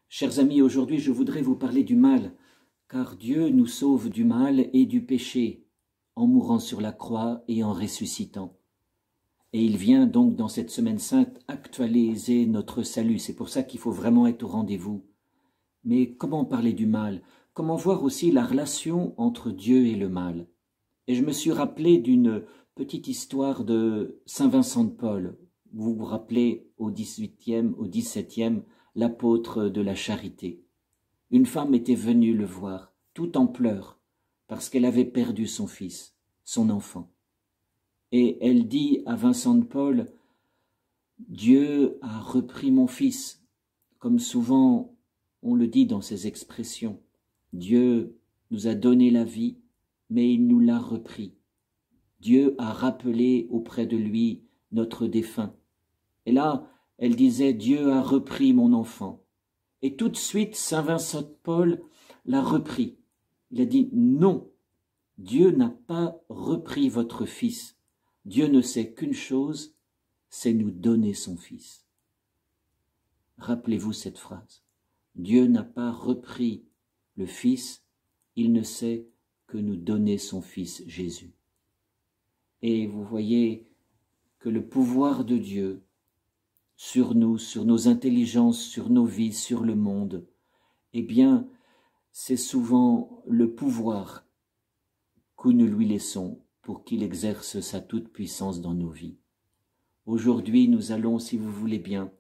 Chers amis, aujourd'hui je voudrais vous parler du mal, car Dieu nous sauve du mal et du péché, en mourant sur la croix et en ressuscitant. Et il vient donc dans cette semaine sainte actualiser notre salut. C'est pour ça qu'il faut vraiment être au rendez-vous. Mais comment parler du mal? Comment voir aussi la relation entre Dieu et le mal? Et je me suis rappelé d'une petite histoire de Saint Vincent de Paul. Vous vous rappelez au XVIIIe, au XVIIe, l'apôtre de la charité. Une femme était venue le voir, tout en pleurs, parce qu'elle avait perdu son fils, son enfant. Et elle dit à Vincent de Paul, « Dieu a repris mon fils », comme souvent on le dit dans ces expressions. Dieu nous a donné la vie, mais il nous l'a repris. Dieu a rappelé auprès de lui notre défunt. Et là, elle disait, Dieu a repris mon enfant. Et tout de suite, Saint Vincent de Paul l'a repris. Il a dit, non, Dieu n'a pas repris votre fils. Dieu ne sait qu'une chose, c'est nous donner son fils. Rappelez-vous cette phrase. Dieu n'a pas repris le fils, il ne sait que nous donner son fils Jésus. Et vous voyez que le pouvoir de Dieu sur nous, sur nos intelligences, sur nos vies, sur le monde, eh bien, c'est souvent le pouvoir que nous lui laissons pour qu'il exerce sa toute-puissance dans nos vies. Aujourd'hui, nous allons, si vous voulez bien,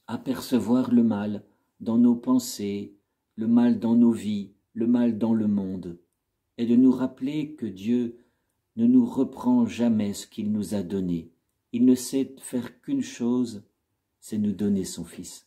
apercevoir le mal dans nos pensées, le mal dans nos vies, le mal dans le monde, et de nous rappeler que Dieu ne nous reprend jamais ce qu'il nous a donné. Il ne sait faire qu'une chose, c'est nous donner son Fils.